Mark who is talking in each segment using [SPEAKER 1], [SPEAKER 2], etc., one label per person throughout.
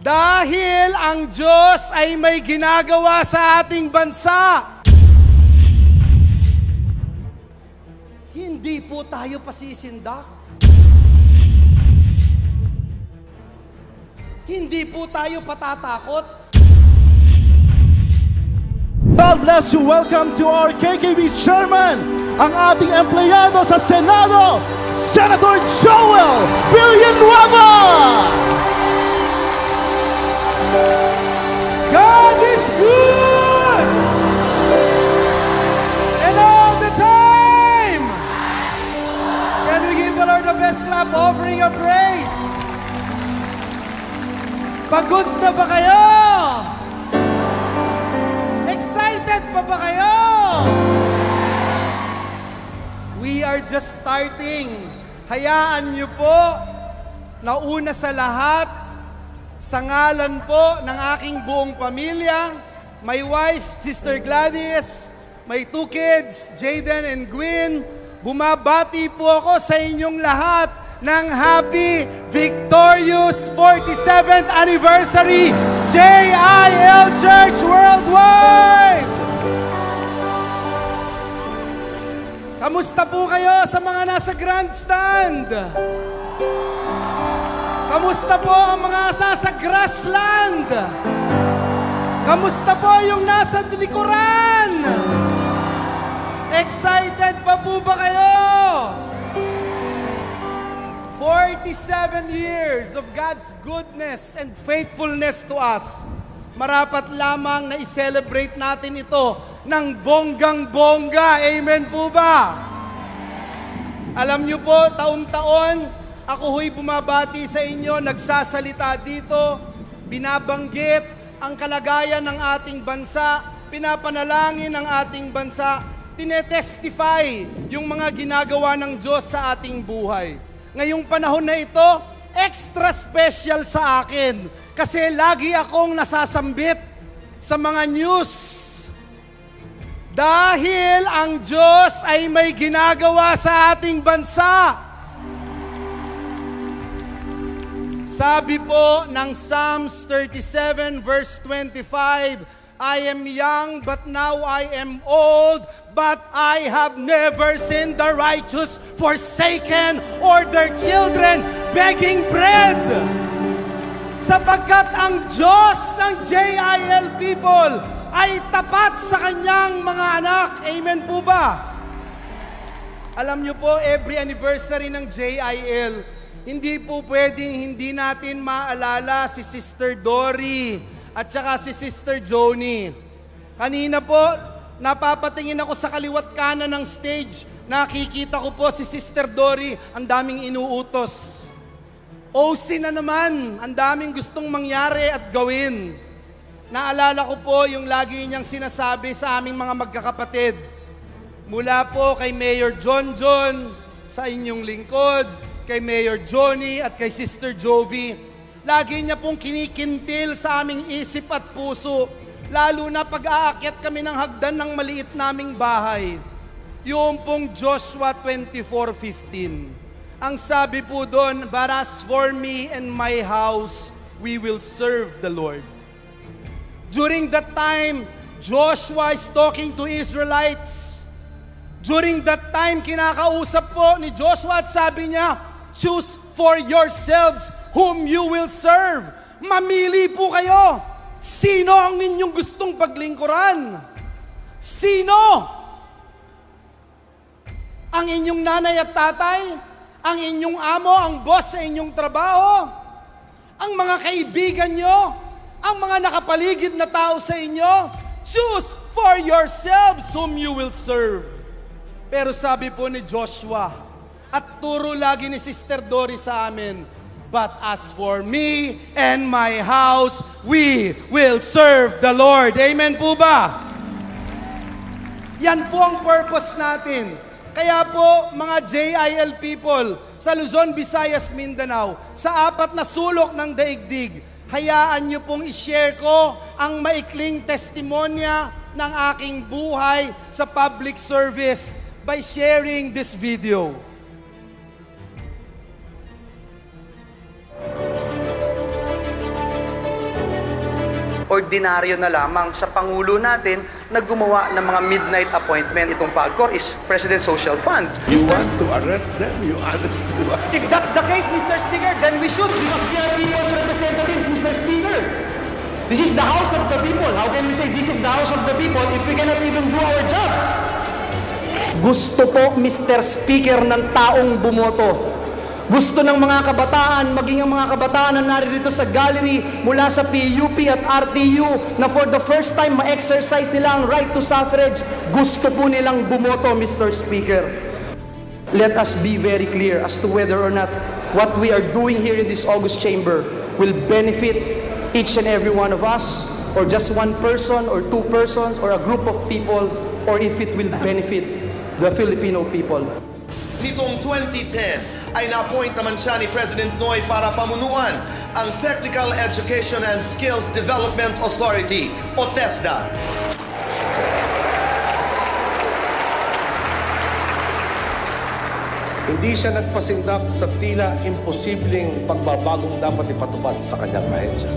[SPEAKER 1] Dahil ang Diyos ay may ginagawa sa ating bansa. Hindi po tayo pasisindak. Hindi po tayo patatakot.
[SPEAKER 2] God bless you. Welcome to our KKB Chairman, ang ating empleyado sa Senado, Senator Joel Villanueva.
[SPEAKER 1] God is good! And all the time! Can we give the Lord the best clap offering of praise? Pagod na ba kayo? Excited pa ba kayo? We are just starting. Hayaan niyo po na una sa lahat, sa ngalan po ng aking buong pamilya, my wife, Sister Gladys, my 2 kids, Jaden and Gwyn, bumabati po ako sa inyong lahat ng Happy Victorious 47th Anniversary JIL Church Worldwide! Kamusta po kayo sa mga nasa grandstand? Kamusta po ang mga nasa grassland? Kamusta po yung nasa likuran? Excited pa po ba kayo? 47 years of God's goodness and faithfulness to us. Marapat lamang na i-celebrate natin ito ng bonggang-bongga. Amen po ba? Alam niyo po, taon-taon, ako ho'y bumabati sa inyo, nagsasalita dito, binabanggit ang kalagayan ng ating bansa, pinapanalangin ang ating bansa, tinetestify yung mga ginagawa ng Diyos sa ating buhay. Ngayong panahon na ito, extra special sa akin kasi lagi akong nasasambit sa mga news. Dahil ang Diyos ay may ginagawa sa ating bansa. Sabi po ng Psalms 37 verse 25, I am young but now I am old, but I have never seen the righteous forsaken or their children begging bread. Sapagkat ang Diyos ng JIL people ay tapat sa kanyang mga anak. Amen po ba? Alam niyo po, every anniversary ng JIL, hindi po pwedeng hindi natin maalala si Sister Dory at saka si Sister Joni. Kanina po, napapatingin ako sa kaliwat kanan ng stage. Nakikita ko po si Sister Dory, ang daming inuutos. OC na naman, ang daming gustong mangyari at gawin. Naalala ko po yung lagi niyang sinasabi sa aming mga magkakapatid. Mula po kay Mayor John sa inyong lingkod, kay Mayor Johnny at kay Sister Jovi. Lagi niya pong kinikintil sa aming isip at puso, lalo na pag-aakyat kami ng hagdan ng maliit naming bahay. Yung pong Joshua 24:15. Ang sabi po doon, but as for me and my house, we will serve the Lord. During that time, Joshua is talking to Israelites. During that time, kinakausap po ni Joshua at sabi niya, choose for yourselves whom you will serve. Mamili po kayo. Sino ang inyong gustong paglingkuran? Sino? Ang inyong nanay at tatay? Ang inyong amo, ang boss sa inyong trabaho? Ang mga kaibigan nyo? Ang mga nakapaligid na tao sa inyo? Choose for yourselves whom you will serve. Pero sabi po ni Joshua, at turo lagi ni Sister Dory sa amin, but as for me and my house, we will serve the Lord. Amen po ba? Yan po ang purpose natin. Kaya po, mga JIL people, sa Luzon, Visayas, Mindanao, sa 4 na sulok ng daigdig, hayaan niyo pong i-share ko ang maikling testimonya ng aking buhay sa public service by sharing this video.
[SPEAKER 3] ordinaryo na lamang sa Pangulo natin na gumawa ng mga midnight appointment. Itong PAGCOR is President Social Fund.
[SPEAKER 4] You want to arrest them? You honestly want.
[SPEAKER 1] If that's the case, Mr. Speaker, then we should, because we are people's representatives, Mr. Speaker. This is the house of the people. How can we say this is the house of the people if we cannot even do our job? Gusto po, Mr. Speaker, ng taong bumoto. Gusto ng mga kabataan, maging ang mga kabataan na naririto sa gallery mula sa PUP at RTU na for the first time ma-exercise nila ang right to suffrage, gusto po nilang bumoto, Mr. Speaker. Let us be very clear as to whether or not what we are doing here in this August chamber will benefit each and every one of us, or just one person, or two persons, or a group of people, or if it will benefit the Filipino people.
[SPEAKER 5] Nitong 2010, ay na-appoint naman siya ni President Noy para pamunuan ang Technical Education and Skills Development Authority o TESDA.
[SPEAKER 4] Hindi siya nagpasindak sa tila imposibleng pagbabagong dapat ipatupad sa kanyang ahensya.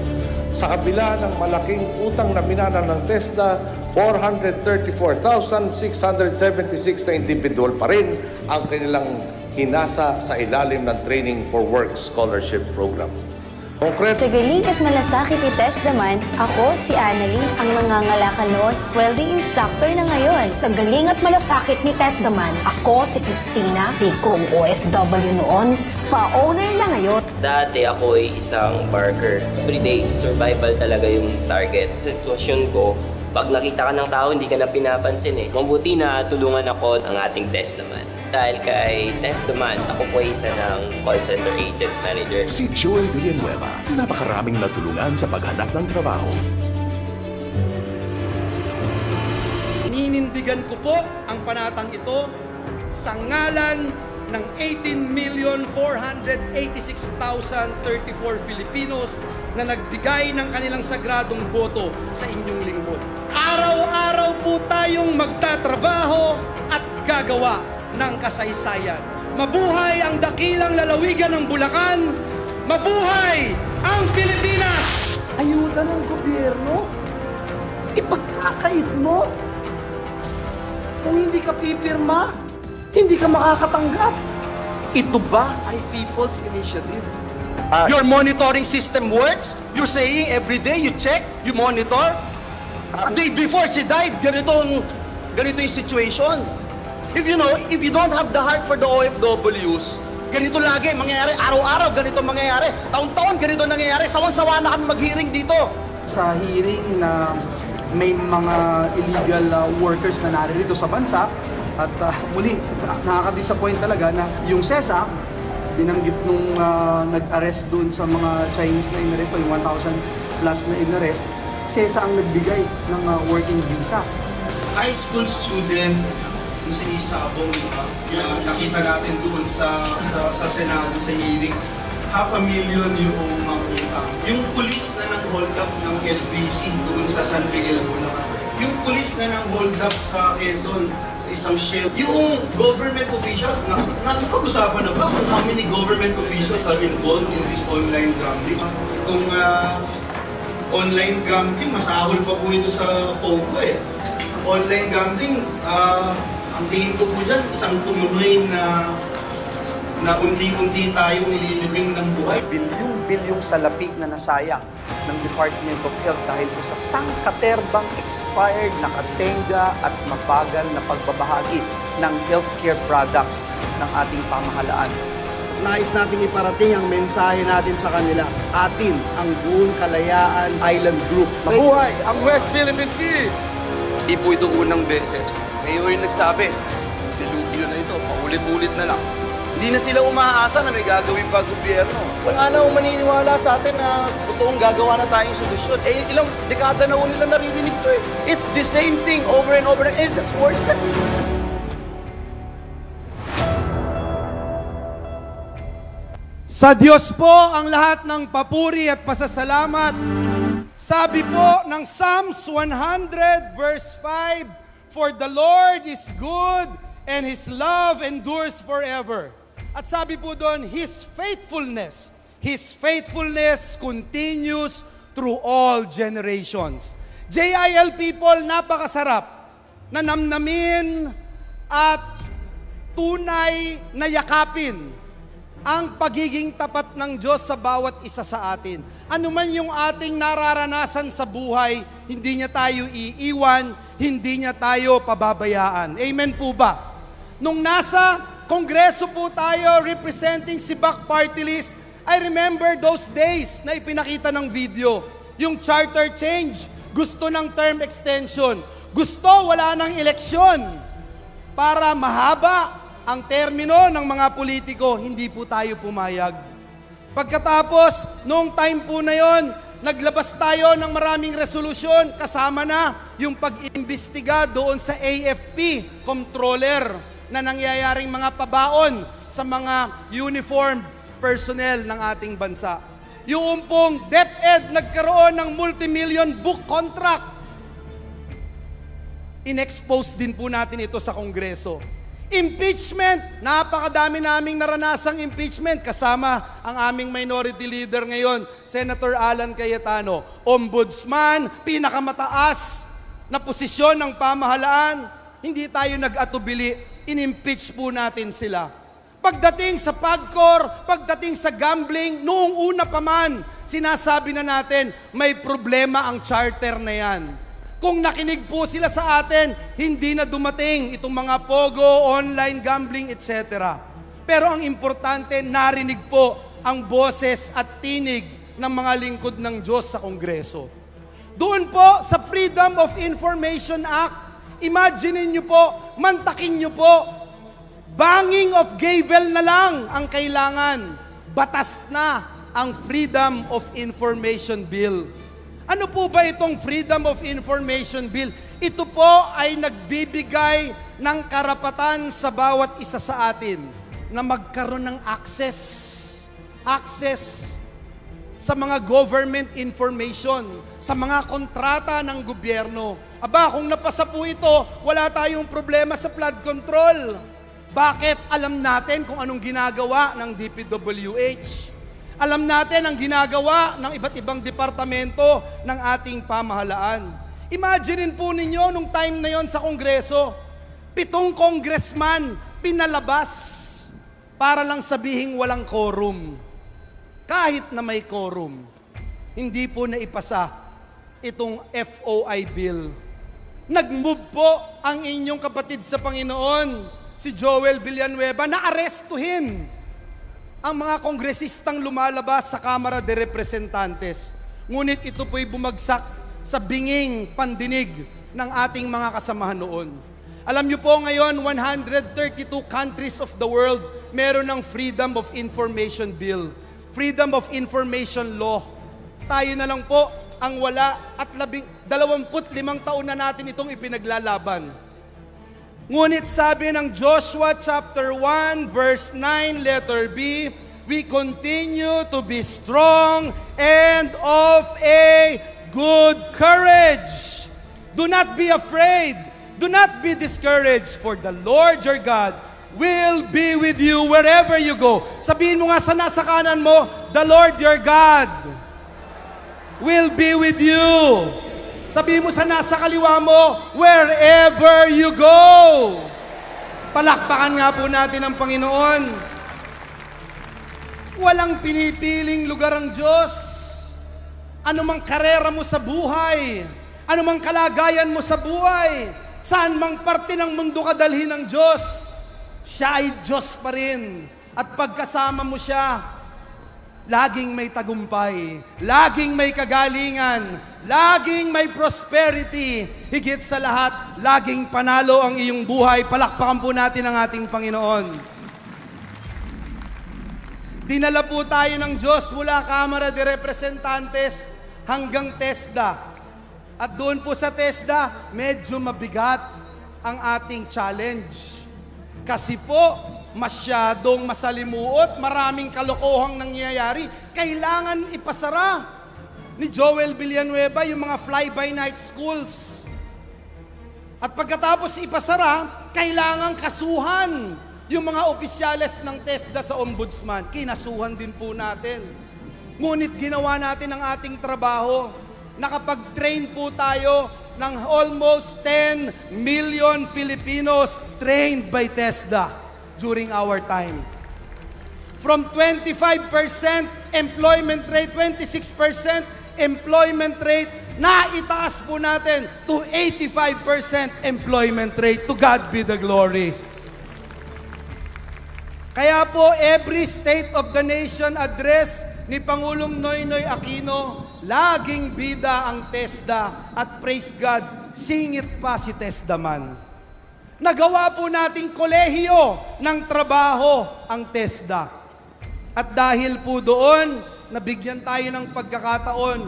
[SPEAKER 4] Sa kabila ng malaking utang na minana ng TESDA, 434,676 na individual pa rin ang kanilang hinasa sa ilalim ng Training for Work Scholarship Program.
[SPEAKER 6] Sa galing at malasakit ni TESDA, ako si Annalyn, ang nangangalakan noon, welding instructor na ngayon. Sa galing at malasakit ni TESDA, ako si Christina, bigong OFW noon, spa owner na ngayon.
[SPEAKER 7] Dati ako ay isang barker. Everyday, survival talaga yung target. Sa sitwasyon ko, pag nakita ka ng tao, hindi ka na pinapansin eh. Mabuti na tulungan ako ng ating TESDA. Dahil kay TESDA, ako po isa ng call center agent manager.
[SPEAKER 8] Si Joel Villanueva, napakaraming natulungan sa paghanap ng trabaho.
[SPEAKER 1] Ninindigan ko po ang panatang ito sa ngalan ng 18,486,034 Filipinos na nagbigay ng kanilang sagradong boto sa inyong lingkod. Araw-araw po tayong magtatrabaho at gagawa ng kasaysayan. Mabuhay ang dakilang lalawigan ng Bulacan! Mabuhay ang Pilipinas! Ayuda ng gobyerno? Ipagkakait mo? Kung hindi ka pipirma, hindi ka makakatanggap. Ito ba ay People's Initiative? Your monitoring system works? You're saying every day you check, you monitor? A day before she died, ganito yung situation. If you don't have the heart for the OFWs, ganito lagi mangyayari, araw-araw ganito mangyayari, taon-taon ganito nangyayari, sawan-sawa na kami mag-hearing dito. Sa hearing na may mga illegal workers na naririto sa bansa, at muli, nakaka-disappoint talaga na yung CESA, binanggit nung nag-arrest doon sa mga Chinese na inarrest, o yung 1,000 plus na inarrest, CESA ang nagbigay ng working visa.
[SPEAKER 9] High school student, sa Isabong, nakita natin doon sa Senado, sa hearing, 500,000 yung utang. Yung pulis na nang-hold up ng LBC doon sa San Miguel, Bulacan. Yung pulis na nang-hold up sa Quezon, sa isang Shell. Yung government officials, nakipag-usapan na ba kung how many government officials are involved in this online gambling? Itong online gambling, masahol pa po ito sa POGO eh. Online gambling, ang tingin ko po dyan, isang tumuloy na unti-unti tayong nililibing ng buhay.
[SPEAKER 3] Bilyong salapi na nasayang ng Department of Health dahil po sa sangkaterbang expired na katenga at mabagal na pagbabahagi ng healthcare products ng ating pamahalaan.
[SPEAKER 1] Nais natin iparating ang mensahe natin sa kanila. Atin ang buong Kalayaan Island Group. Mabuhay ang West Philippine Sea!
[SPEAKER 5] Di po ito unang beses. Kayo yung nagsabi, dilubyo na ito, paulit-ulit na lang. Hindi na sila umaasa na may gagawin pa gobyerno. Wala na maniniwala sa atin na totoong gagawa na tayong solusyon. Eh, ilang dekada na nila naririnig to eh. It's the same thing over and over and it's just worse.
[SPEAKER 1] Sa Diyos po ang lahat ng papuri at pasasalamat. Sabi po ng Psalms 100 verse 5, "For the Lord is good and His love endures forever." At sabi po doon, His faithfulness continues through all generations. JIL people, napakasarap na namnamin at tunay na yakapin ang pagiging tapat ng Diyos sa bawat isa sa atin. Ano man yung ating nararanasan sa buhay, hindi niya tayo iiwan, hindi niya tayo pababayaan. Amen po ba? Nung nasa Kongreso po tayo representing si BAC Party List, I remember those days na ipinakita ng video. Yung charter change, gusto ng term extension, gusto wala ng eleksyon para mahaba ang termino ng mga politiko, hindi po tayo pumayag. Pagkatapos, noong time po na yon, naglabas tayo ng maraming resolusyon, kasama na yung pag-imbestiga doon sa AFP controller na nangyayaring mga pabaon sa mga uniformed personnel ng ating bansa. Yung pong DepEd nagkaroon ng multimillion book contract. In-expose din po natin ito sa Kongreso. Impeachment, napakadami naming naranasang impeachment kasama ang aming minority leader ngayon, Senator Alan Cayetano. Ombudsman, pinakamataas na posisyon ng pamahalaan, hindi tayo nag-atubili, in-impeach po natin sila. Pagdating sa PAGCOR, pagdating sa gambling, noong una pa man, sinasabi na natin, may problema ang charter na yan. Kung nakinig po sila sa atin, hindi na dumating itong mga pogo, online gambling, etc. Pero ang importante, narinig po ang boses at tinig ng mga lingkod ng Diyos sa Kongreso. Doon po sa Freedom of Information Act, imagine niyo po, mantakin niyo po, banging of gavel na lang ang kailangan. Batas na ang Freedom of Information Bill. Ano po ba itong Freedom of Information Bill? Ito po ay nagbibigay ng karapatan sa bawat isa sa atin na magkaroon ng access sa mga government information, sa mga kontrata ng gobyerno. Aba, kung napasa po ito, wala tayong problema sa flood control. Bakit? Alam natin kung anong ginagawa ng DPWH. Alam natin ang ginagawa ng iba't ibang departamento ng ating pamahalaan. Imaginin po ninyo nung time na yon sa Kongreso, 7 congressman pinalabas para lang sabihing walang quorum. Kahit na may quorum, hindi po naipasa itong FOI bill. Nag-move po ang inyong kapatid sa Panginoon, si Joel Villanueva, na arestuhin ang mga kongresistang lumalabas sa Kamara de Representantes. Ngunit ito po'y bumagsak sa binging pandinig ng ating mga kasamahan noon. Alam niyo po ngayon, 132 countries of the world meron ng Freedom of Information Bill, Freedom of Information Law. Tayo na lang po ang wala at 25 taon na natin itong ipinaglalaban. Ngunit sabi ng Joshua chapter 1 verse 9 letter B, we continue to be strong and of a good courage. Do not be afraid. Do not be discouraged, for the Lord your God will be with you wherever you go. Sabihin mo nga sa nasa kanan mo, the Lord your God will be with you. Sabihin mo sa nasa kaliwa mo, wherever you go. Palakpakan nga po natin ang Panginoon. Walang pinipiling lugar ang Diyos. Anumang karera mo sa buhay, anumang kalagayan mo sa buhay, saan mang parte ng mundo ka dalhin ng Diyos, siya ay Diyos pa rin. At pagkasama mo siya, laging may tagumpay, laging may kagalingan, laging may prosperity, higit sa lahat, laging panalo ang iyong buhay. Palakpakan po natin ang ating Panginoon. Dinala po tayo ng Diyos mula Kamara de Representantes hanggang TESDA. At doon po sa TESDA, medyo mabigat ang ating challenge. Kasi po, masyadong masalimuot, maraming kalokohang nangyayari, kailangan ipasara ni Joel Villanueva yung mga fly-by-night schools. At pagkatapos ipasara, kailangan kasuhan yung mga opisyales ng TESDA sa ombudsman. Kinasuhan din po natin. Ngunit ginawa natin ang ating trabaho. Nakapag-train po tayo ng almost 10 million Filipinos trained by TESDA during our time. From 25% employment rate, 26% employment rate, naitaas po natin to 85% employment rate. To God be the glory. Kaya po, every State of the Nation address ni Pangulong Noynoy Aquino, laging bida ang TESDA at praise God, singit pa si TESDA man. Nagawa po nating kolehiyo ng trabaho ang TESDA. At dahil po doon, nabigyan tayo ng pagkakataon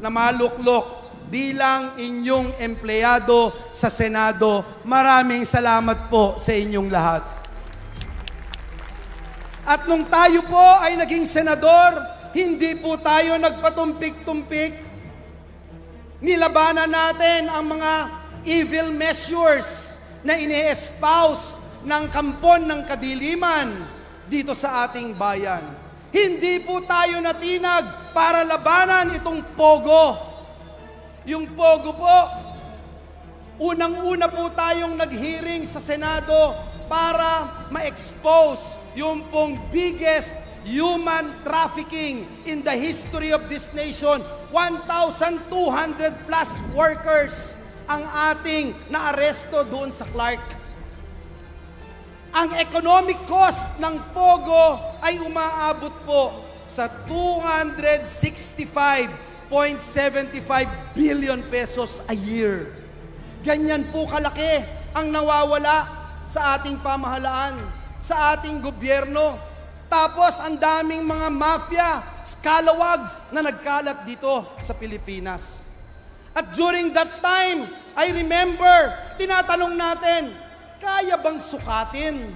[SPEAKER 1] na maluklok bilang inyong empleyado sa Senado. Maraming salamat po sa inyong lahat. At nung tayo po ay naging senador, hindi po tayo nagpatumpik-tumpik. Nilabanan natin ang mga evil measures na ini-espouse ng kampon ng kadiliman dito sa ating bayan. Hindi po tayo natinag para labanan itong pogo. Yung pogo po, unang-una po tayong nag-hearing sa Senado para ma-expose yung pong biggest human trafficking in the history of this nation. 1,200 plus workers ang ating naaresto doon sa Clark. Ang economic cost ng pogo ay umaabot po sa 265.75 billion pesos a year. Ganyan po kalaki ang nawawala sa ating pamahalaan, sa ating gobyerno. Tapos ang daming mga mafia, scalawags na nagkalat dito sa Pilipinas. At during that time, I remember, tinatanong natin, kaya bang sukatin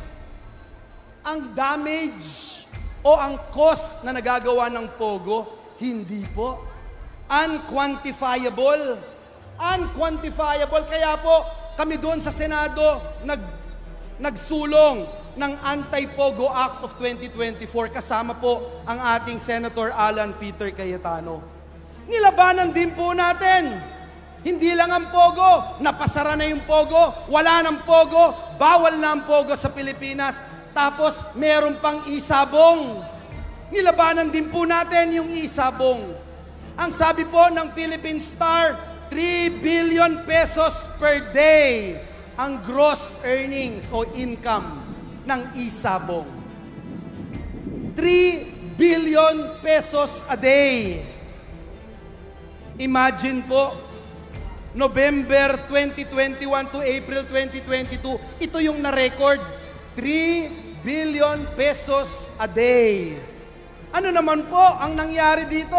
[SPEAKER 1] ang damage o ang cost na nagagawa ng pogo? Hindi po. Unquantifiable. Unquantifiable. Kaya po, kami doon sa Senado, nagsulong ng Anti-Pogo Act of 2024. Kasama po ang ating Senator Alan Peter Cayetano. Nilabanan din po natin. Hindi lang ang pogo, napasara na yung pogo, wala ng pogo, bawal na ang pogo sa Pilipinas, tapos meron pang isabong. Nilabanan din po natin yung isabong. Ang sabi po ng Philippine Star, 3 billion pesos per day ang gross earnings o income ng isabong. 3 billion pesos a day. Imagine po, November 2021 to April 2022, ito yung na-record, 3 billion pesos a day. Ano naman po ang nangyari dito?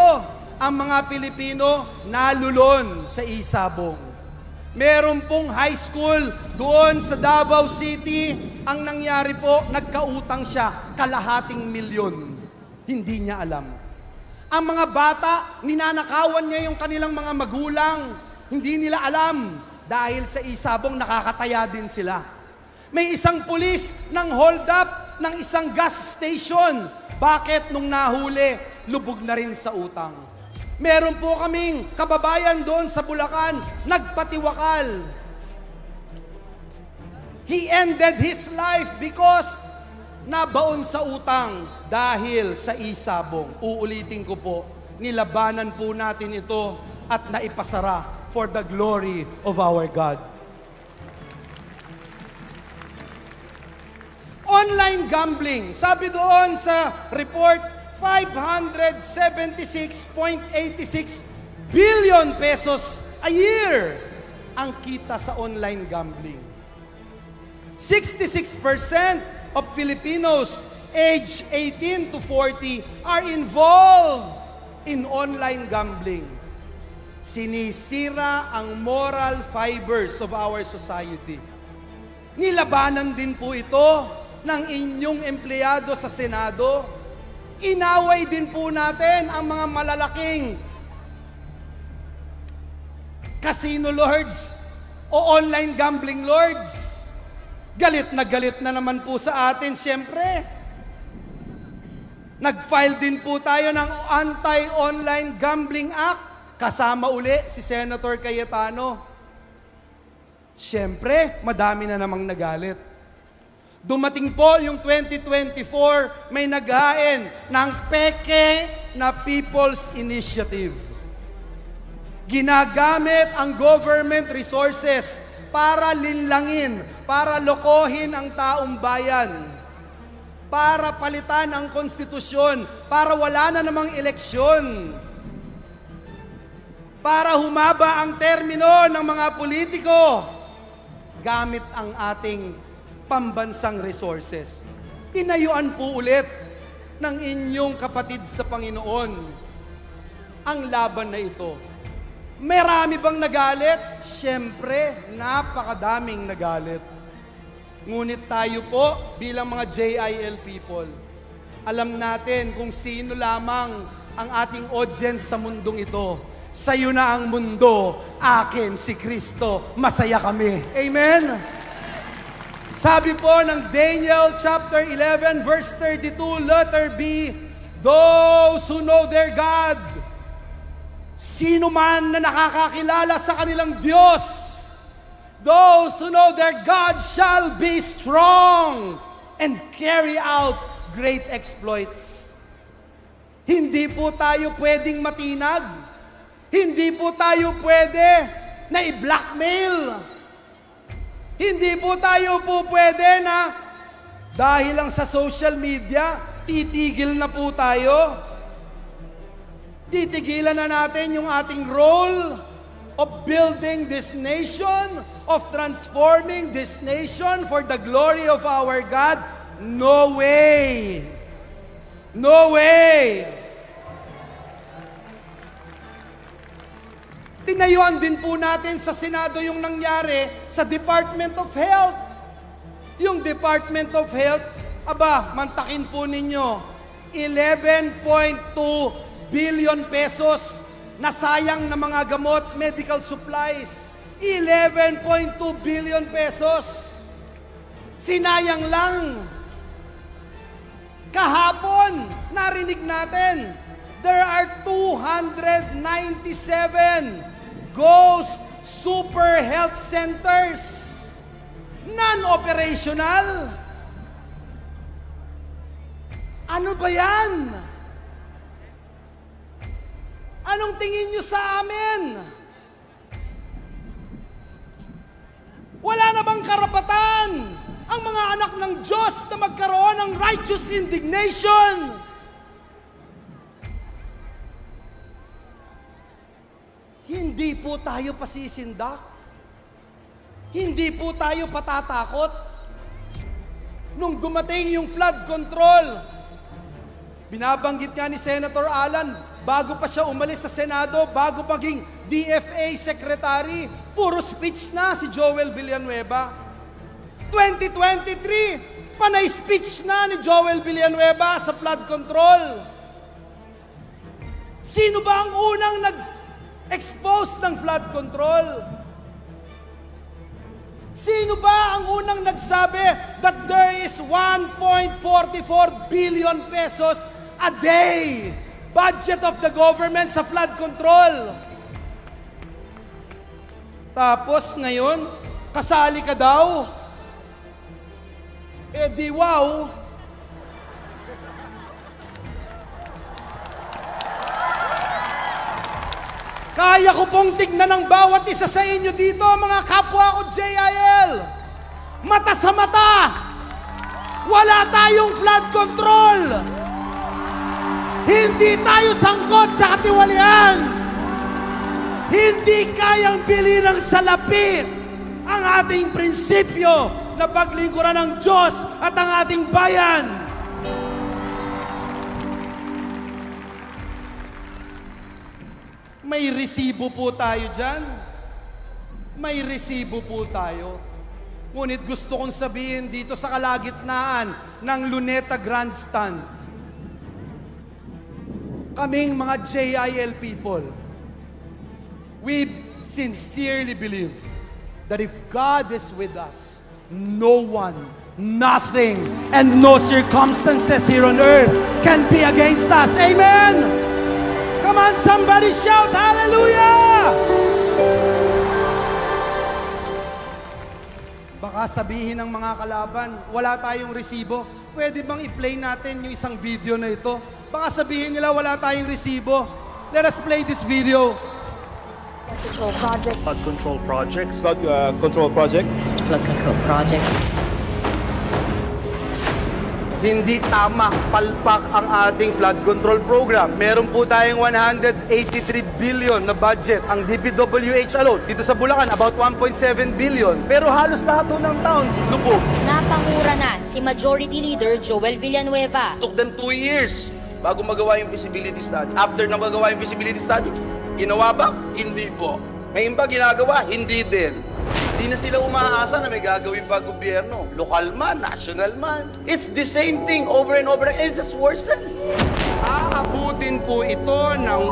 [SPEAKER 1] Ang mga Pilipino nalulon sa isabong. Meron pong high school doon sa Davao City, ang nangyari po, nagkautang siya, $250,000. Hindi niya alam. Ang mga bata, ninanakawan niya yung kanilang mga magulang. Hindi nila alam dahil sa isabong nakakataya din sila. May isang pulis nang hold up ng isang gas station. Bakit? Nung nahuli, lubog na rin sa utang. Meron po kaming kababayan doon sa Bulacan, nagpatiwakal. He ended his life because nabaon sa utang dahil sa isabong. Uulitin ko po, nilabanan po natin ito at naipasara for the glory of our God. Online gambling. Sabi doon sa report, 576.86 billion pesos a year ang kita sa online gambling. 66% of Filipinos aged 18 to 40 are involved in online gambling. Sinisira ang moral fibers of our society. Nilabanan din po ito ng inyong empleyado sa Senado. Inaway din po natin ang mga malalaking casino lords o online gambling lords. Galit na naman po sa atin, siyempre. Nag-file din po tayo ng Anti-Online Gambling Act. Kasama uli si Senator Cayetano. Siyempre, madami na namang nagalit. Dumating po yung 2024, may naghain ng peke na People's Initiative. Ginagamit ang government resources para linlangin, para lokohin ang taong bayan, para palitan ang konstitusyon, para wala na namang eleksyon, para humaba ang termino ng mga politiko, gamit ang ating pambansang resources. Tinayuan po ulit ng inyong kapatid sa Panginoon ang laban na ito. Marami bang nagalit? Siyempre, napakadaming nagalit. Ngunit tayo po bilang mga JIL people, alam natin kung sino lamang ang ating audience sa mundong ito. Sa'yo na ang mundo, akin si Kristo, masaya kami. Amen? Sabi po ng Daniel chapter 11 verse 32, letter B, those who know their God, sino man na nakakakilala sa kanilang Diyos, those who know their God shall be strong and carry out great exploits. Hindi po tayo pwedeng matinag. Hindi po tayo pwede na i-blackmail. Hindi po tayo po pwede na dahil lang sa social media, titigil na po tayo. Titigilan na natin yung ating role of building this nation, of transforming this nation for the glory of our God. No way! No way! Tinayuan din po natin sa Senado yung nangyari sa Department of Health. Yung Department of Health, mantakin po ninyo, 11.2 billion pesos na sayang na mga gamot, medical supplies. 11.2 billion pesos. Sinayang lang. Kahapon, narinig natin, there are 297 ghost super health centers. Non-operational. Ano ba yan? Anong tingin nyo sa amin? Wala na bang karapatan ang mga anak ng Diyos na magkaroon ng righteous indignation? Hindi po tayo pasisindak. Hindi po tayo patatakot. Nung dumating yung flood control, binabanggit nga ni Senator Alan, bago pa siya umalis sa Senado, bago maging DFA Secretary, puro speech na si Joel Villanueva. 2023, panay speech na ni Joel Villanueva sa flood control. Sino ba ang unang nag-expose ng flood control? Sino ba ang unang nagsabi that there is 1.44 billion pesos a day budget of the government sa flood control? Tapos ngayon, kasali ka daw? Eh di wow! Kaya ko pong tignan ng bawat isa sa inyo dito, mga kapwa ko JIL. Mata sa mata. Wala tayong flood control. Hindi tayo sangkot sa katiwalian. Hindi kayang bilhin ng salapi ang ating prinsipyo na paglingkuran ng Diyos at ang ating bayan. May resibo po tayo dyan. May resibo po tayo. Ngunit gusto kong sabihin dito sa kalagitnaan ng Luneta Grandstand, kaming mga JIL people, we sincerely believe that if God is with us, no one nothing and no circumstances here on earth can be against us. Amen! Come on, somebody shout hallelujah! Baka sabihin ng mga kalaban, wala tayong resibo. Pwede bang i-play natin yung isang video na ito? Baka sabihin nila wala tayong resibo. Let us play this video.
[SPEAKER 6] Control projects.
[SPEAKER 10] Flood control projects.
[SPEAKER 2] Flood control project.
[SPEAKER 6] Flood control projects.
[SPEAKER 3] Hindi tama, palpak ang ating flood control program. Meron po tayong 183 billion na budget. Ang DPWH alone, dito sa Bulacan, about 1.7 billion. Pero halos lahat ng towns, lubog.
[SPEAKER 11] Napangura na si Majority Leader Joel Villanueva.
[SPEAKER 5] Took them 2 years bago magawa yung feasibility study. After na magawa yung feasibility study, ginawa ba? Hindi po. Ngayon ba ginagawa? Hindi din. Hindi na sila umaasa na may gagawin pa gobyerno. Lokal man, national man. It's the same thing over and over. And it's worse. Aabutin po ito ng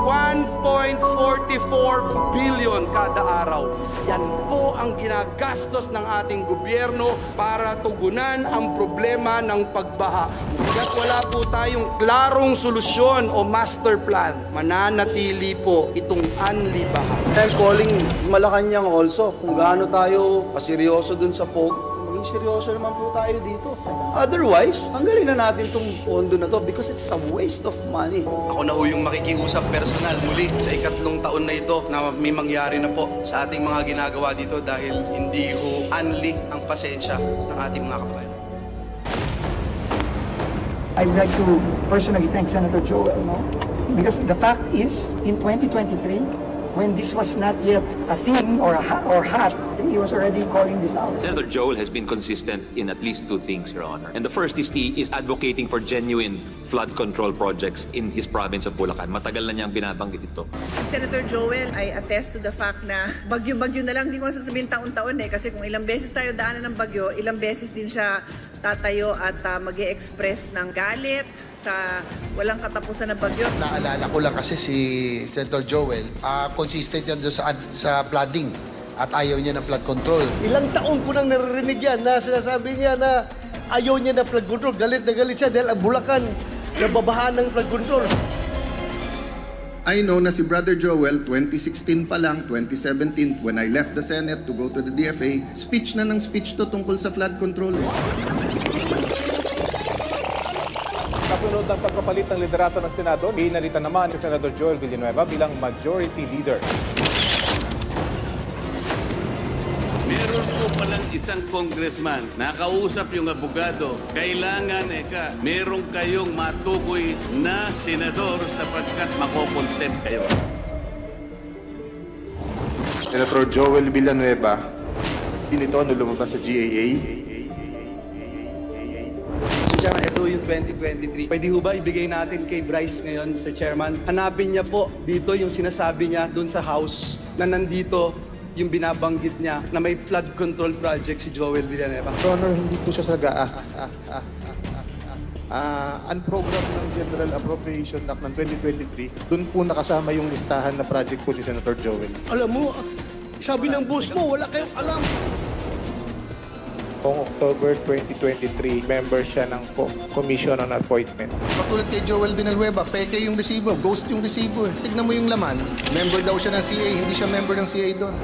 [SPEAKER 5] 1.44 billion kada araw. Yan po ang ginagastos ng ating gobyerno para tugunan ang problema ng pagbaha. Hanggat wala po tayong klarong solusyon o master plan, mananatili po itong anlibaha.
[SPEAKER 3] I'm calling Malacanang also kung gaano tayo kaseryoso dun sa POG. Maging seryoso naman po tayo dito. Otherwise, tanggalin na natin itong pondo na to because it's a waste of money.
[SPEAKER 5] Ako na ho yung makikiusap personal muli sa ikatlong taon na ito na may mangyari na po sa ating mga ginagawa dito dahil hindi ho anli ang pasensya ng ating mga kabayan.
[SPEAKER 12] I'd like to personally thank Senator Joel, because the fact is, in 2023, when this was not yet a thing or hot, he was already calling this out.
[SPEAKER 13] Senator Joel has been consistent in at least two things, Your Honor. And the first is he is advocating for genuine flood control projects in his province of Bulacan. Matagal na niyang binabanggit ito.
[SPEAKER 14] Senator Joel, I attest to the fact na bagyo-bagyo na lang, hindi ko sasabihin taon-taon kasi kung ilang beses tayo daanan ng bagyo, ilang beses din siya tatayo at mag-e-express ng galit sa walang katapusan na bagyo.
[SPEAKER 15] Naalala ko lang kasi si Senator Joel, consistent yan doon sa flooding at ayaw niya ng flood control.
[SPEAKER 16] Ilang taon ko nang naririnig yan na sinasabi niya na ayaw niya ng flood control. Galit na galit siya dahil ang Bulacan nababahaan ng flood control.
[SPEAKER 17] I know na si Brother Joel, 2016 pa lang, 2017, when I left the Senate to go to the DFA, speech na ng speech to tungkol sa flood control.
[SPEAKER 2] Kasunod ng pagpapalit ng liderato ng Senado, pinalitan naman ni Senator Joel Villanueva bilang Majority Leader.
[SPEAKER 18] Meron po palang isang congressman, nakausap yung abogado, kailangan meron kayong matukoy na senador sapagkat makokontent kayo.
[SPEAKER 19] Senator Joel Villanueva, din ito nung lumabas sa GAA.
[SPEAKER 3] Ito yung 2023. Pwede ho ba ibigay natin kay Bryce ngayon, Mr. Chairman? Hanapin niya po dito yung sinasabi niya doon sa House na nandito yung binabanggit niya na may flood control project si Joel Villanueva.
[SPEAKER 19] Your Honor, hindi po siya ang program ng General Appropriation Act ng 2023, doon po nakasama yung listahan na project po ni Senator Joel.
[SPEAKER 16] Alam mo, sabi ng boss mo, wala kayong alam.
[SPEAKER 2] Noong October 2023, member siya ng Commission on Appointment.
[SPEAKER 17] Patulad kay Joel Villanueva, peke yung resibo, ghost yung resibo. Tignan mo yung laman, member daw siya ng CA, hindi siya member ng CA doon.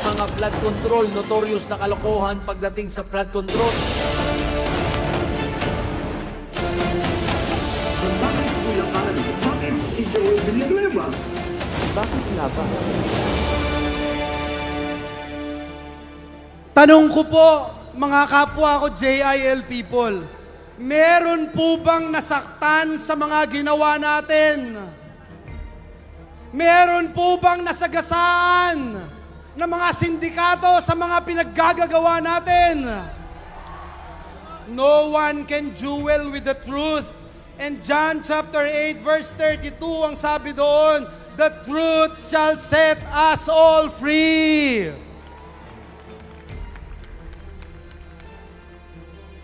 [SPEAKER 16] Mga flood control, notorious na kalokohan pagdating sa flood control.
[SPEAKER 12] Bakit si Joel Villanueva? Bakit nga ba?
[SPEAKER 1] Tanong ko po, mga kapwa ko JIL people, meron po bang nasaktan sa mga ginawa natin? Meron po bang nasagasaan ng mga sindikato sa mga pinaggagawa natin? No one can duel with the truth. And John chapter 8 verse 32, ang sabi doon, the truth shall set us all free.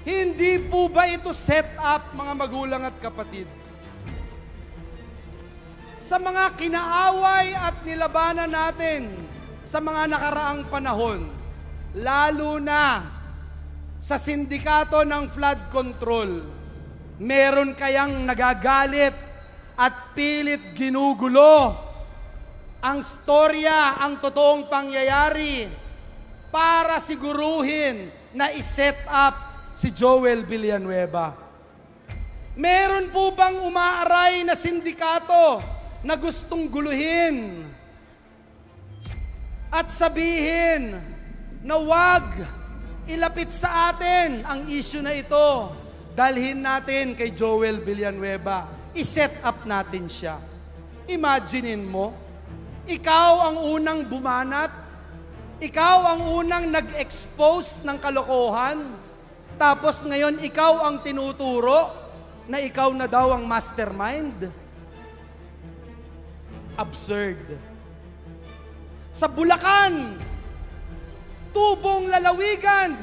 [SPEAKER 1] Hindi po ba ito set up, mga magulang at kapatid? Sa mga kinaaway at nilabanan natin sa mga nakaraang panahon, lalo na sa sindikato ng flood control, meron kayang nagagalit at pilit ginugulo ang storya, ang totoong pangyayari para siguruhin na iset up si Joel Villanueva? Meron po bang umaaray na sindikato na gustong guluhin at sabihin na wag ilapit sa atin ang issue na ito, dalhin natin kay Joel Villanueva, iset up natin siya? Imaginein mo, ikaw ang unang bumanat, ikaw ang unang nag-expose ng kalokohan, tapos ngayon ikaw ang tinuturo na ikaw na daw ang mastermind? Absurd. Sa Bulacan, tubong lalawigan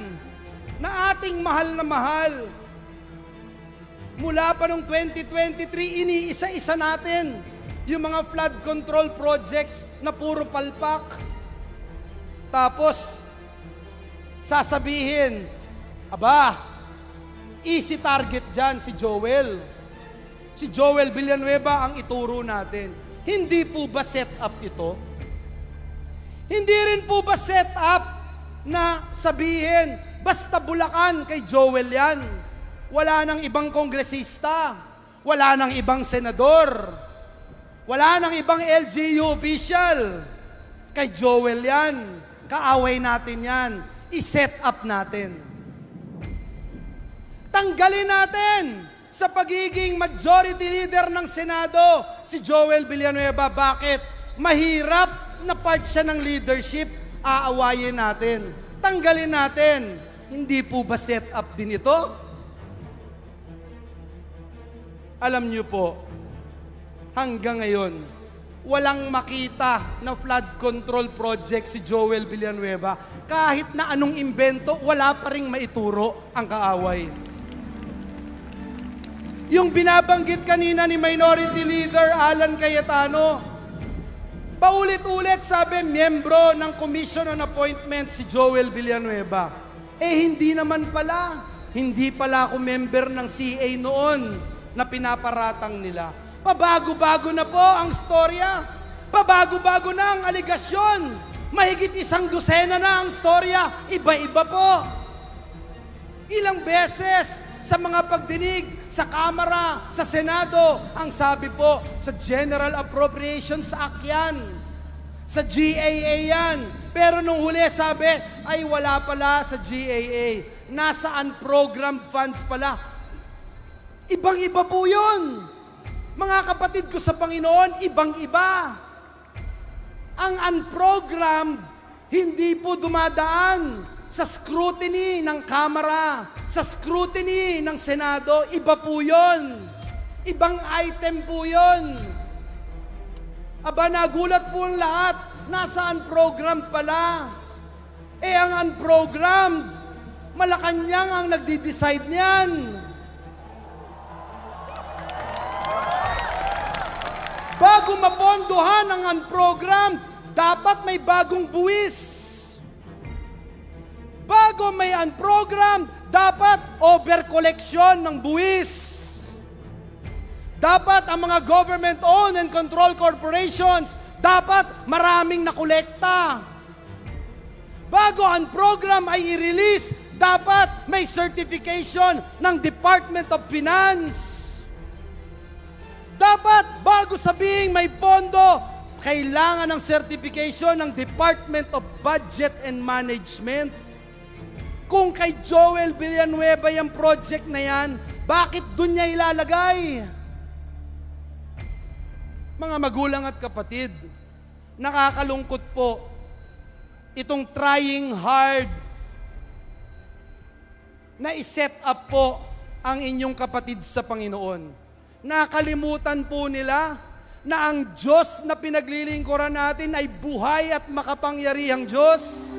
[SPEAKER 1] na ating mahal na mahal. Mula pa noong 2023, iniisa-isa natin yung mga flood control projects na puro palpak. Tapos, sasabihin, aba, easy target dyan si Joel. Si Joel Villanueva ang ituro natin. Hindi po ba set up ito? Hindi rin po ba set up na sabihin, basta Bulacan kay Joel yan? Wala nang ibang kongresista, wala nang ibang senador, wala nang ibang LGU official. Kay Joel yan, kaaway natin yan, iset up natin. Tanggalin natin sa pagiging majority leader ng Senado si Joel Villanueva. Bakit? Mahirap na part siya ng leadership, aawayin natin. Tanggalin natin. Hindi po ba set up din ito? Alam niyo po, hanggang ngayon, walang makita na flood control project si Joel Villanueva. Kahit na anong imbento, wala pa ring maituro ang kaaway. Yung binabanggit kanina ni Minority Leader Alan Cayetano, paulit-ulit sabi, miyembro ng Commission on Appointment si Joel Villanueva. Hindi naman pala. Hindi pala ako member ng CA noon na pinaparatang nila. Pabago-bago na po ang storya. Pabago-bago na ang aligasyon. Mahigit 100 na ang storya. Iba-iba po. Ilang beses sa mga pagdinig sa Kamara, sa Senado, ang sabi po, sa General Appropriations Act yan, sa GAA yan. Pero nung huli sabi, ay wala pala sa GAA. Nasa unprogrammed funds pala. Ibang-iba po yun. Mga kapatid ko sa Panginoon, ibang-iba. Ang unprogrammed, hindi po dumadaan sa scrutiny ng Kamara, sa scrutiny ng Senado. Iba po yun. Ibang item po yun. Aba, nagulat po ang lahat. Nasa unprogrammed pala. Ang unprogrammed, Malacanang ang nagdi-decide niyan. Bago mapondohan ang unprogrammed, dapat may bagong buwis. Bago may unprogrammed, dapat over-collection ng buwis. Dapat ang mga government-owned and controlled corporations, dapat maraming nakolekta. Bago ang program ay i-release, dapat may certification ng Department of Finance. Dapat bago sabihing may pondo, kailangan ng certification ng Department of Budget and Management. Kung kay Joel Villanueva yung project na yan, bakit dun niya ilalagay? Mga magulang at kapatid, nakakalungkot po itong trying hard na iset up po ang inyong kapatid sa Panginoon. Nakalimutan po nila na ang Diyos na pinaglilingkuran natin ay buhay at makapangyarihang Diyos.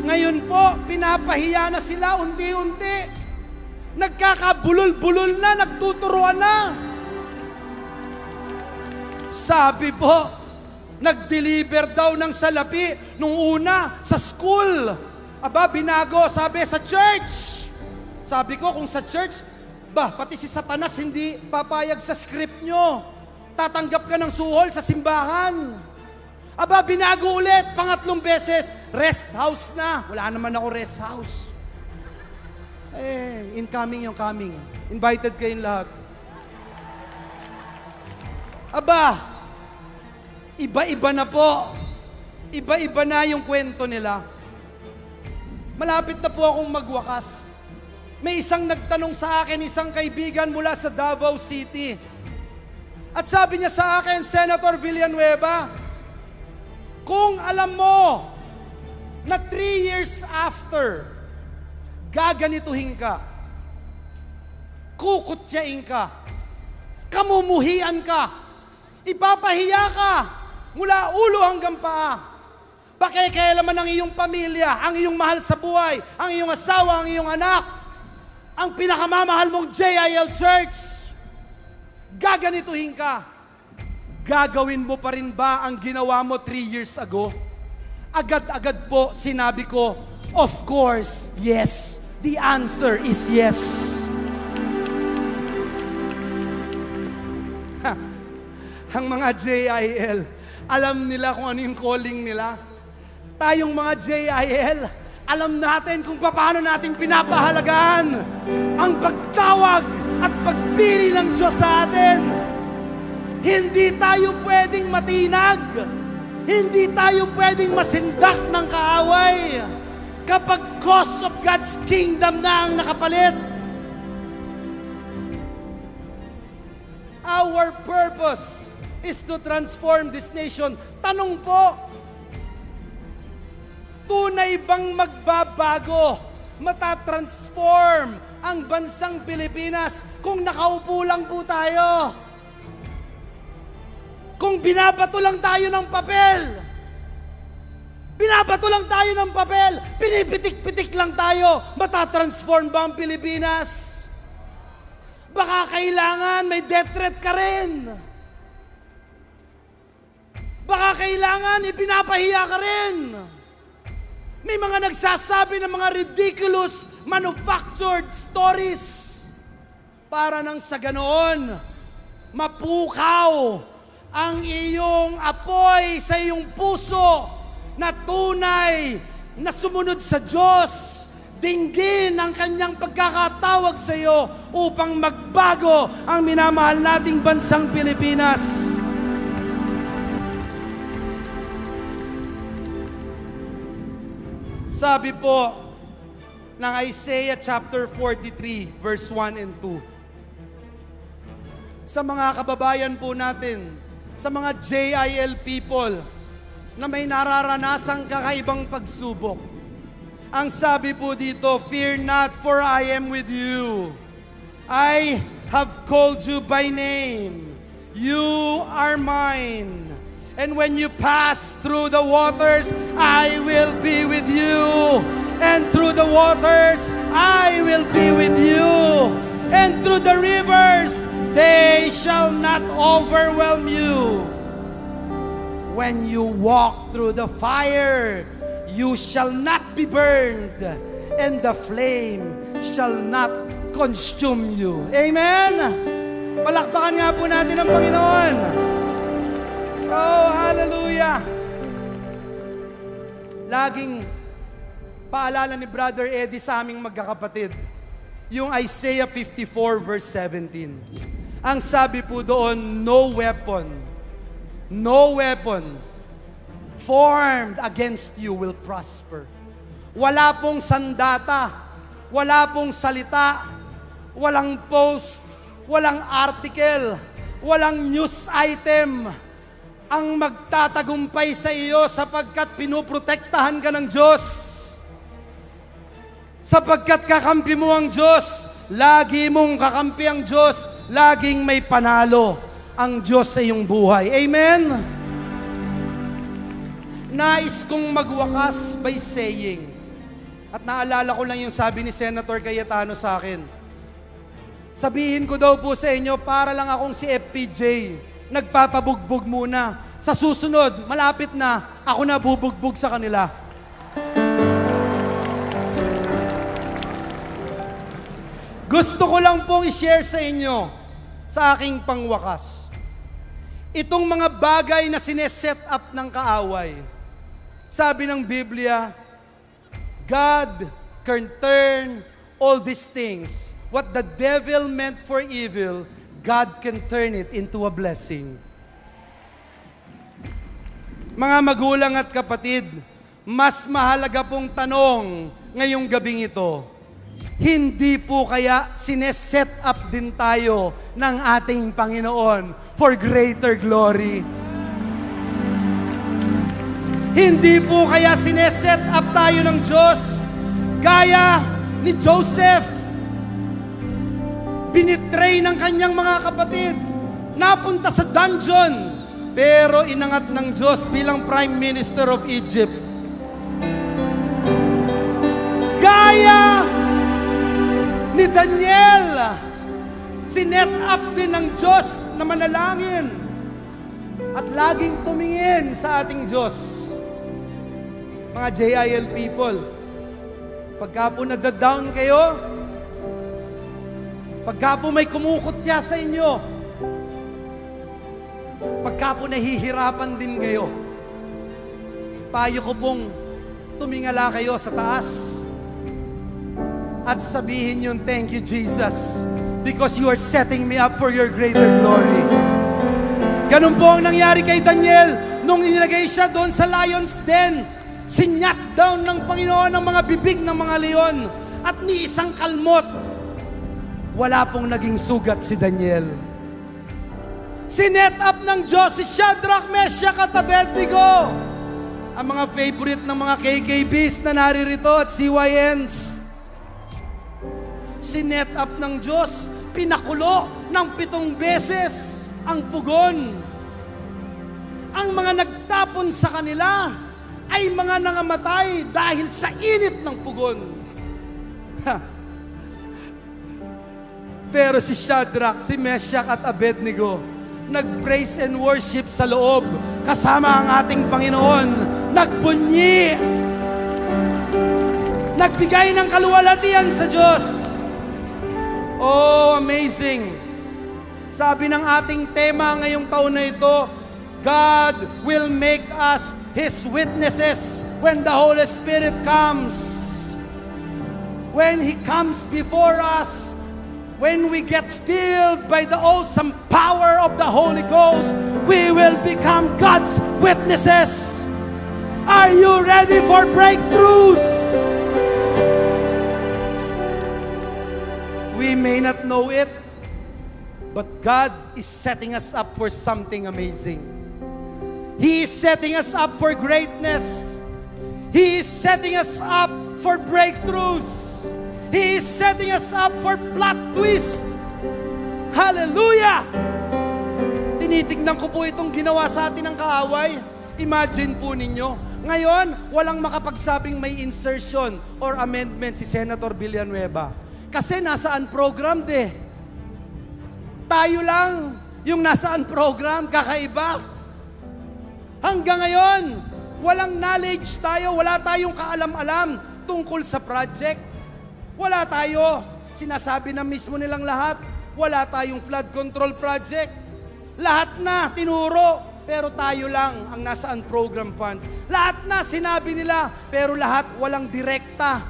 [SPEAKER 1] Ngayon po, pinapahiya na sila unti-unti. Nagkakabulol-bulol na, nagtuturuan na. Sabi po, nag-deliver daw ng salapi nung una sa school. Aba, binago, sabi sa church. Sabi ko, kung sa church, pati si Satanas hindi papayag sa script nyo. Tatanggap ka ng suhol sa simbahan. Aba, binago ulit, pangatlong beses, rest house na. Wala naman ako rest house. Incoming yung coming. Invited kayong lahat. Aba, iba-iba na po. Iba-iba na yung kwento nila. Malapit na po akong magwakas. May isang nagtanong sa akin, isang kaibigan mula sa Davao City. At sabi niya sa akin, Senator Villanueva, kung alam mo na 3 years after, gaganituhin ka, kukutyain ka, kamumuhian ka, ipapahiya ka mula ulo hanggang paa. Pakikialaman ang iyong pamilya, ang iyong mahal sa buhay, ang iyong asawa, ang iyong anak, ang pinakamamahal mong JIL Church. Gaganituhin ka. Gagawin mo pa rin ba ang ginawa mo 3 years ago? Agad-agad po sinabi ko, of course, yes. The answer is yes. Ang mga JIL, alam nila kung ano yung calling nila. Tayong mga JIL, alam natin kung paano natin pinapahalagaan ang pagtawag at pagpili ng Diyos sa atin. Hindi tayo pwedeng matinag. Hindi tayo pwedeng masindak ng kaaway kapag cause of God's kingdom na ang nakapalit. Our purpose is to transform this nation. Tanong po, tunay bang magbabago, matatransform ang bansang Pilipinas kung nakaupo lang po tayo? Kung binabato lang tayo ng papel, pinipitik-pitik lang tayo, matatransform ba ang Pilipinas? Baka kailangan may death threat ka rin. Baka kailangan ipinapahiya ka rin. May mga nagsasabi ng mga ridiculous manufactured stories para nang sa ganoon mapukaw ang iyong apoy sa iyong puso na tunay na sumunod sa Diyos. Dinggin ang kanyang pagkakatawag sa iyo upang magbago ang minamahal nating bansang Pilipinas. Sabi po ng Isaiah chapter 43 verse 1 and 2. Sa mga kababayan po natin, sa mga JIL people na may nararanasang kakaibang pagsubok. Ang sabi po dito, fear not, for I am with you. I have called you by name. You are mine. And when you pass through the waters, I will be with you. And through the waters, I will be with you. And through the rivers, they shall not overwhelm you. When you walk through the fire, you shall not be burned, and the flame shall not consume you. Amen? Palakpakan nga po natin ang Panginoon. Oh, hallelujah! Laging paalala ni Brother Eddie sa aming magkakapatid, yung Isaiah 54 verse 17. Ang sabi po doon, no weapon formed against you will prosper. Wala pong sandata, wala pong salita, walang post, walang article, walang news item ang magtatagumpay sa iyo sapagkat pinuprotektahan ka ng Diyos. Sapagkat kakampi mo ang Diyos, lagi mong kakampi ang Diyos, laging may panalo ang Diyos sa iyong buhay. Amen? Nais kong magwakas by saying, at naalala ko lang yung sabi ni Senator Cayetano sa akin, sabihin ko daw po sa inyo, para lang akong si FPJ, nagpapabugbog muna. Sa susunod, malapit na, ako na bubugbog sa kanila. Gusto ko lang pong i-share sa inyo, sa aking pangwakas, itong mga bagay na sineset up ng kaaway. Sabi ng Biblia, God can turn all these things. What the devil meant for evil, God can turn it into a blessing. Mga magulang at kapatid, mas mahalaga pong tanong ngayong gabing ito, hindi po kaya sineset up din tayo ng ating Panginoon for greater glory? Hindi po kaya sineset up tayo ng Diyos gaya ni Joseph? Binitray ng kanyang mga kapatid, napunta sa dungeon, pero inangat ng Diyos bilang Prime Minister of Egypt. Gaya ni Daniel, sinet up din ng Diyos na manalangin at laging tumingin sa ating Diyos. Mga JIL people, pagka po nadadown kayo, pagka po may kumukutya sa inyo, pagka po nahihirapan din kayo, payo ko pong tumingala kayo sa taas at sabihin yun, thank you Jesus, because you are setting me up for your greater glory. Ganun po ang nangyari kay Daniel nung inilagay siya doon sa lion's den. Sinyak down ng Panginoon ang mga bibig ng mga leon at ni isang kalmot, wala pong naging sugat si Daniel. Sinet up ng Diyos si Shadrach, Meshach at Abednego, ang mga favorite ng mga KKBs na naririto at CYNs. Sinet up ng Diyos, pinakulo ng 7 beses ang pugon. Ang mga nagtapon sa kanila ay mga nangamatay dahil sa init ng pugon. Pero si Shadrach, si Meshach at Abednego, nag-praise and worship sa loob, kasama ang ating Panginoon, nagbunyi, nagbigay ng kaluwalhatian sa Diyos. Oh, amazing! Sabi ng ating tema ngayong taon na ito, God will make us His witnesses when the Holy Spirit comes. When He comes before us, when we get filled by the awesome power of the Holy Ghost, we will become God's witnesses. Are you ready for breakthroughs? We may not know it, but God is setting us up for something amazing. He is setting us up for greatness. He is setting us up for breakthroughs. He is setting us up for plot twist. Hallelujah! Tinitignan ko po itong ginawa sa atin ng kaaway. Imagine po ninyo, ngayon, walang makapagsabing may insertion or amendment si Senator Villanueva. Kasi nasaan program de? Tayo lang yung nasaan program, kakaiba. Hanggang ngayon, walang knowledge tayo, wala tayong kaalam-alam tungkol sa project. Wala tayo, sinasabi na mismo nilang lahat, wala tayong flood control project. Lahat na tinuro, pero tayo lang ang nasaan program funds. Lahat na sinabi nila, pero lahat walang direkta.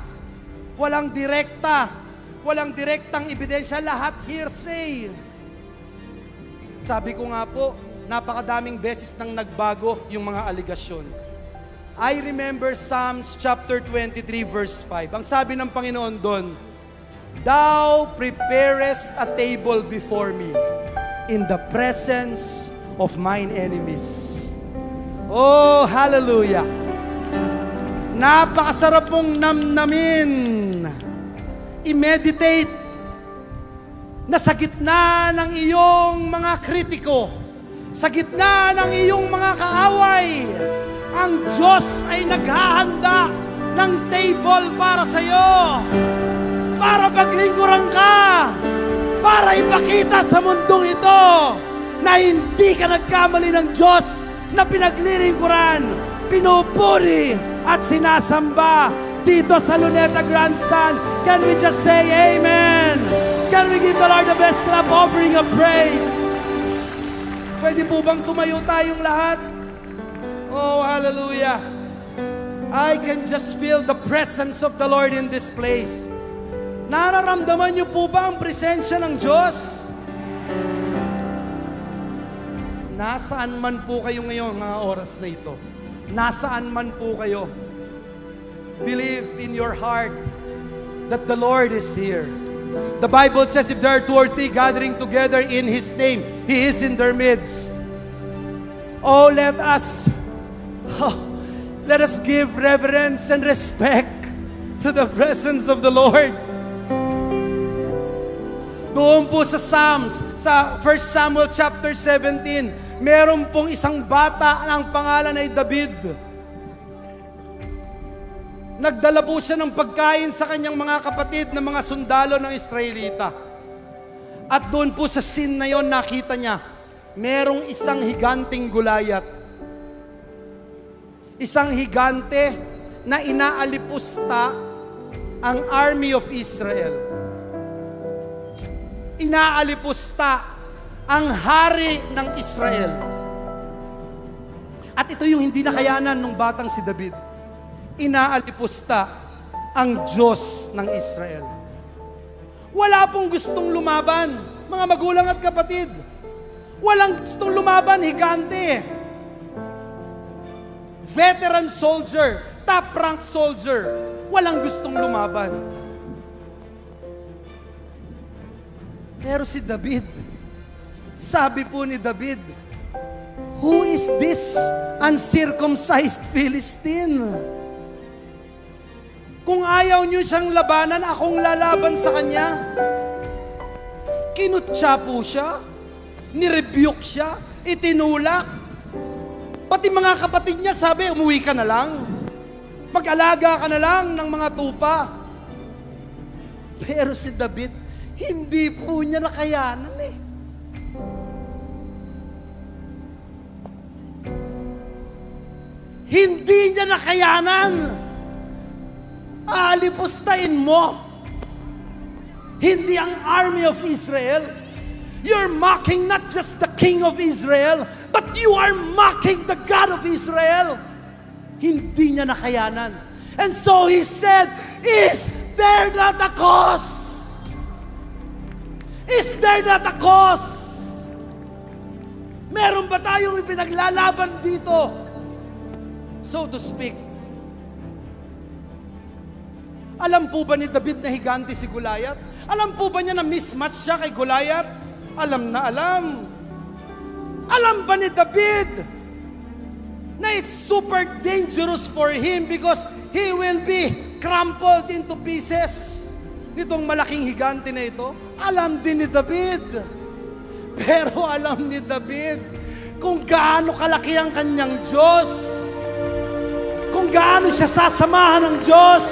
[SPEAKER 1] Walang direkta. Walang direktang ebidensya, lahat hearsay. Sabi ko nga po, napakadaming beses nang nagbago yung mga aligasyon. I remember Psalms chapter 23 verse 5. Ang sabi ng Panginoon doon, Thou preparest a table before me in the presence of mine enemies. Oh, hallelujah! Napakasarap pong namnamin, i-meditate na sa gitna ng iyong mga kritiko, sa gitna ng iyong mga kaaway, ang Diyos ay naghahanda ng table para sa iyo, para paglingkuran ka, para ipakita sa mundong ito na hindi ka nagkamali ng Diyos na pinaglilingkuran, pinupuri at sinasamba dito sa Luneta Grandstand. Can we just say Amen? Can we give the Lord the best clap offering of praise? Pwede po bang tumayo tayong lahat? Oh, hallelujah. I can just feel the presence of the Lord in this place. Nararamdaman niyo po ba ang presensya ng Diyos? Nasaan man po kayo ngayon mga oras na ito? Nasaan man po kayo? Believe in your heart that the Lord is here. The Bible says if there are 2 or 3 gathering together in His name, He is in their midst. Oh, let us give reverence and respect to the presence of the Lord. Doon po sa Psalms, sa 1 Samuel chapter 17, meron pong isang bata ang pangalan ay David. Nagdala po siya ng pagkain sa kanyang mga kapatid na mga sundalo ng Israelita. At doon po sa scene na yon nakita niya, merong isang higanting Goliath. Isang higante na inaalipusta ang army of Israel. Inaalipusta ang hari ng Israel. At ito yung hindi nakayanan ng batang si David. Inaalipusta ang Diyos ng Israel. Wala pong gustong lumaban, mga magulang at kapatid. Walang gustong lumaban, higante. Veteran soldier, top rank soldier, walang gustong lumaban. Pero si David, sabi po ni David, who is this uncircumcised Philistine? Kung ayaw niyo siyang labanan, akong lalaban sa kanya. Kinutya po siya, nirebuke siya, itinulak. Pati mga kapatid niya sabi, umuwi ka na lang. Mag-alaga ka na lang ng mga tupa. Pero si David, hindi po niya nakayanan eh. Hindi niya nakayanan. Aalipustahin mo. Hindi ang army of Israel. You're mocking not just the king of Israel, but you are mocking the God of Israel. Hindi niya nakayanan. And so he said, is there not a cause? Is there not a cause? Meron ba tayong ipinaglalaban dito? So to speak. Alam po ba ni David na higante si Goliath? Alam po ba niya na mismatch siya kay Goliath? Alam na alam. Alam ba ni David na it's super dangerous for him because he will be crumpled into pieces? Nitong malaking higante na ito, alam din ni David. Pero alam ni David kung gaano kalaki ang kanyang Diyos. Kung gaano siya sasamahan ng Diyos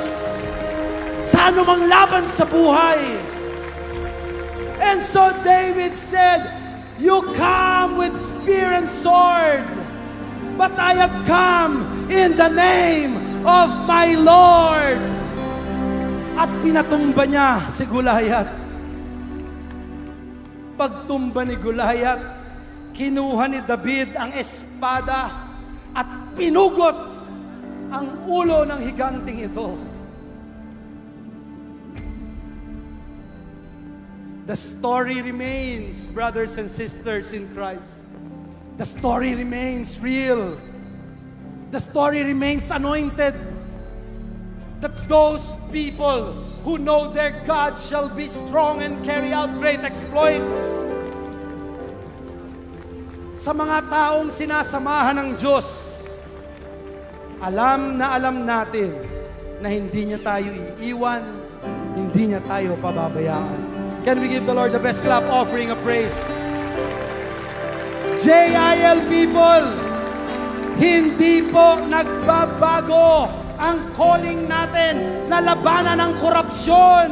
[SPEAKER 1] sa anumang laban sa buhay. And so David said, you come with spear and sword, but I have come in the name of my Lord. At pinatumba niya si Goliath. Pagtumba ni Goliath, kinuha ni David ang espada at pinugot ang ulo ng higanting ito. The story remains, brothers and sisters in Christ. The story remains real. The story remains anointed. That those people who know their God shall be strong and carry out great exploits. Sa mga taong sinasamahan ng Diyos, alam natin na hindi niya tayo iiwan, hindi niya tayo pababayaan. Can we give the Lord the best clap offering of praise? JIL people, hindi po nagbabago ang calling natin na labanan ng korupsyon.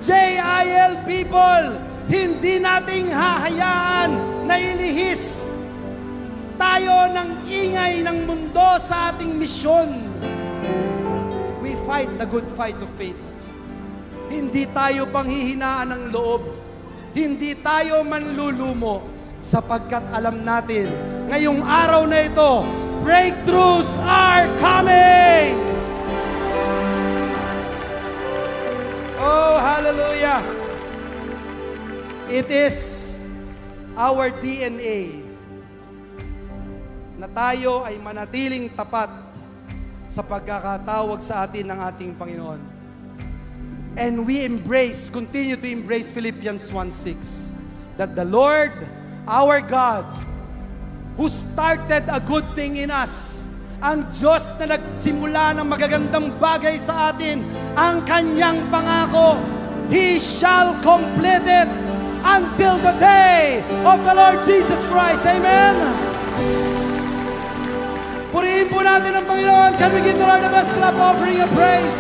[SPEAKER 1] JIL people, hindi nating hahayaan na ilihis tayo ng ingay ng mundo sa ating misyon. We fight the good fight of faith. Hindi tayo panghihinaan ng loob. Hindi tayo manlulumo sapagkat alam natin, ngayong araw na ito, breakthroughs are coming! Oh, hallelujah! It is our DNA na tayo ay manatiling tapat sa pagkakatawag sa atin ng ating Panginoon. And we continue to embrace Philippians 1:6, that the Lord, our God, who started a good thing in us, ang Diyos na nagsimula ng magagandang bagay sa atin, ang Kanyang pangako, He shall complete it until the day of the Lord Jesus Christ. Amen? Purihin po natin ang Panginoon. Can we give the Lord the best clap offering of praise?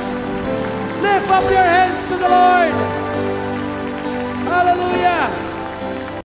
[SPEAKER 1] Lift up your hands to the Lord. Hallelujah.